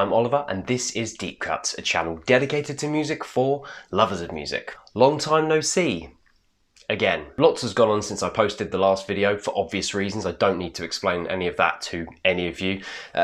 I'm Oliver and this is Deep Cuts, a channel dedicated to music for lovers of music. Long time no see. Again, lots has gone on since I posted the last video for obvious reasons. I don't need to explain any of that to any of you.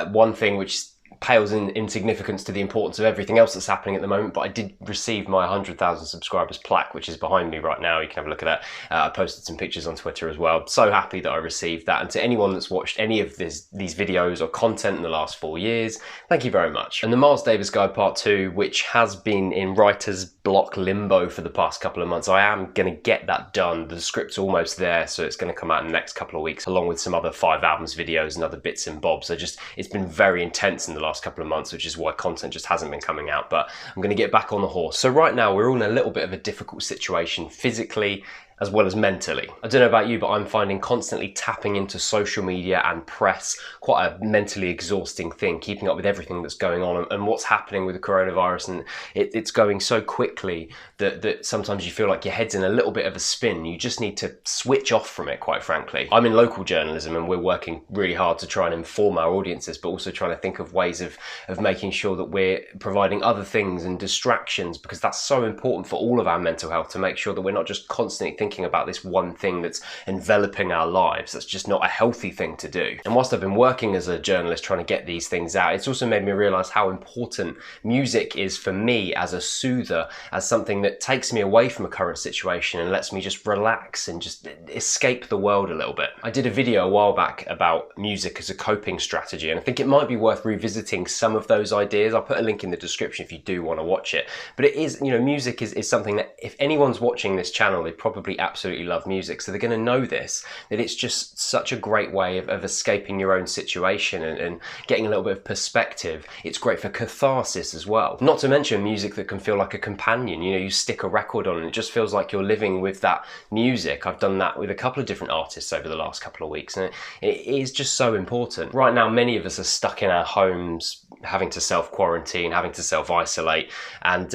One thing which pales in significance to the importance of everything else that's happening at the moment, but I did receive my 100,000 subscribers plaque, which is behind me right now. You can have a look at that. I posted some pictures on Twitter as well. So happy that I received that. And to anyone that's watched any of these videos or content in the last 4 years, thank you very much. And the Miles Davis Guide Part 2, which has been in writer's block limbo for the past couple of months, I am going to get that done. The script's almost there, so it's going to come out in the next couple of weeks, along with some other 5 albums videos and other bits and bobs. So it's been very intense in the last couple of months, which is why content just hasn't been coming out, but I'm going to get back on the horse. So right now we're all in a little bit of a difficult situation physically as well as mentally. I don't know about you, but I'm finding constantly tapping into social media and press quite a mentally exhausting thing, keeping up with everything that's going on and what's happening with the coronavirus, and it's going so quickly that sometimes you feel like your head's in a little bit of a spin. You just need to switch off from it, quite frankly. I'm in local journalism and we're working really hard to try and inform our audiences, but also trying to think of ways of making sure that we're providing other things and distractions, because that's so important for all of our mental health, to make sure that we're not just constantly thinking about this one thing that's enveloping our lives. That's just not a healthy thing to do. And whilst I've been working as a journalist trying to get these things out, it's also made me realize how important music is for me as a soother, as something that takes me away from a current situation and lets me just relax and just escape the world a little bit. I did a video a while back about music as a coping strategy, and I think it might be worth revisiting some of those ideas. I'll put a link in the description if you do want to watch it. But it is, music is something that if anyone's watching this channel, they probably absolutely love music, so they're going to know this, that it's just such a great way of escaping your own situation and getting a little bit of perspective. It's great for catharsis as well. Not to mention music that can feel like a companion. You stick a record on and it just feels like you're living with that music. I've done that with a couple of different artists over the last couple of weeks, and it is just so important. Right now, many of us are stuck in our homes, having to self-quarantine, having to self-isolate, and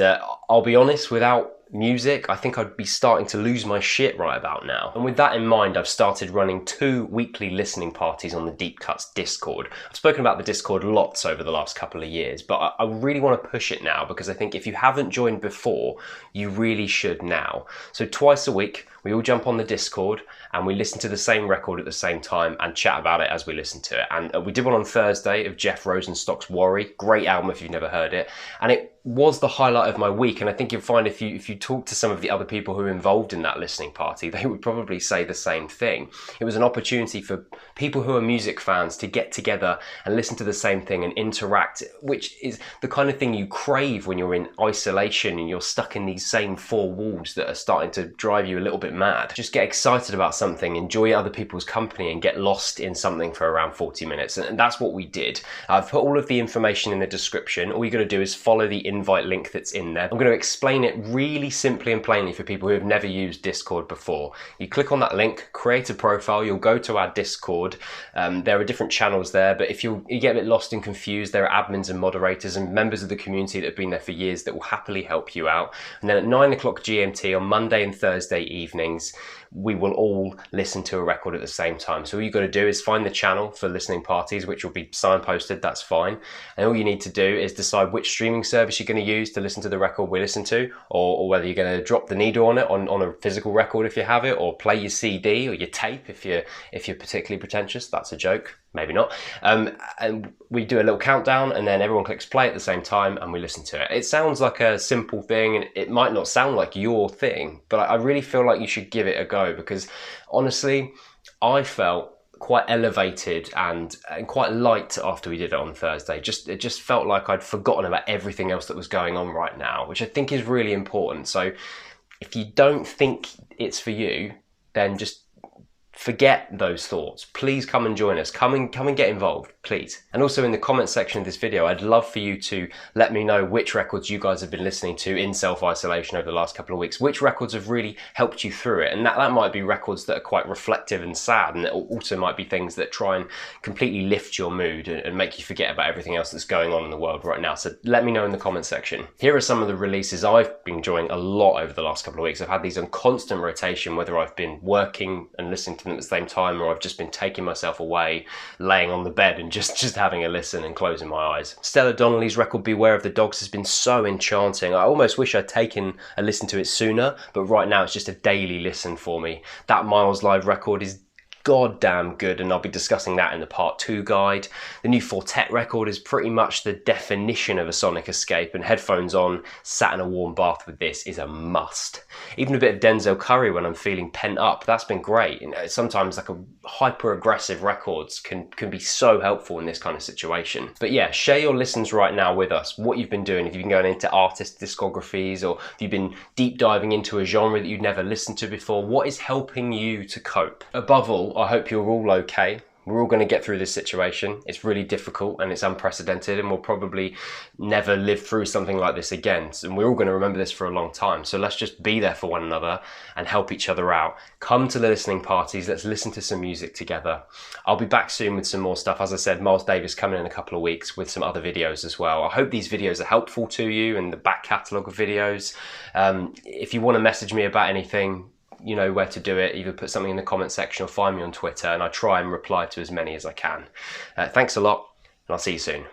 I'll be honest, without music, I think I'd be starting to lose my shit right about now. And with that in mind, I've started running 2 weekly listening parties on the Deep Cuts Discord. I've spoken about the Discord lots over the last couple of years, but I really want to push it now, because I think if you haven't joined before, you really should now. So twice a week, we all jump on the Discord and we listen to the same record at the same time and chat about it as we listen to it. And we did one on Thursday of Jeff Rosenstock's Worry. Great album if you've never heard it. And it was the highlight of my week. And I think you'll find if you talk to some of the other people who were involved in that listening party, they would probably say the same thing. It was an opportunity for people who are music fans to get together and listen to the same thing and interact, which is the kind of thing you crave when you're in isolation and you're stuck in these same 4 walls that are starting to drive you a little bit mad. Just get excited about something, enjoy other people's company, and get lost in something for around 40 minutes. And that's what we did. I've put all of the information in the description. All you got to do is follow the invite link that's in there. I'm going to explain it really simply and plainly for people who have never used Discord before. You click on that link, create a profile, you'll go to our Discord. There are different channels there, but if you get a bit lost and confused, there are admins and moderators and members of the community that have been there for years that will happily help you out. And then at 9 o'clock GMT on Monday and Thursday evenings, we will all listen to a record at the same time. So all you got to do is find the channel for listening parties, which will be signposted, that's fine. And all you need to do is decide which streaming service you're going to use to listen to the record we listen to, or whether you're going to drop the needle on it on a physical record if you have it, or play your CD or your tape if you're particularly pretentious. That's a joke. Maybe not. And we do a little countdown and then everyone clicks play at the same time and we listen to it. It sounds like a simple thing and it might not sound like your thing, but I really feel like you should give it a go, because honestly, I felt quite elevated and quite light after we did it on Thursday. It just felt like I'd forgotten about everything else that was going on right now, which I think is really important. So if you don't think it's for you, then just forget those thoughts. Please come and join us. Come and get involved, please. And also in the comment section of this video, I'd love for you to let me know which records you guys have been listening to in self-isolation over the last couple of weeks. Which records have really helped you through it? And that might be records that are quite reflective and sad, and it also might be things that try and completely lift your mood and make you forget about everything else that's going on in the world right now. So let me know in the comment section. Here are some of the releases I've been enjoying a lot over the last couple of weeks. I've had these on constant rotation, whether I've been working and listening to them at the same time, or I've just been taking myself away, laying on the bed and just having a listen and closing my eyes. Stella Donnelly's record Beware of the Dogs has been so enchanting. I almost wish I'd taken a listen to it sooner, but right now it's just a daily listen for me. That Miles Live record is goddamn good, and I'll be discussing that in the part 2 guide. The new Fortet record is pretty much the definition of a sonic escape, and headphones on, sat in a warm bath with this is a must. Even a bit of Denzel Curry when I'm feeling pent up, that's been great. You know, sometimes like a hyper aggressive records can be so helpful in this kind of situation. But yeah, share your listens right now with us, what you've been doing, if you've been going into artist discographies, or if you've been deep diving into a genre that you'd never listened to before. What is helping you to cope? Above all, I hope you're all okay. We're all going to get through this situation. It's really difficult and it's unprecedented, and we'll probably never live through something like this again. And we're all going to remember this for a long time. So let's just be there for one another and help each other out. Come to the listening parties. Let's listen to some music together. I'll be back soon with some more stuff. As I said, Miles Davis coming in a couple of weeks with some other videos as well. I hope these videos are helpful to you, and the back catalogue of videos. If you want to message me about anything, you know where to do it. Either put something in the comment section or find me on Twitter, and I try and reply to as many as I can. Thanks a lot, and I'll see you soon.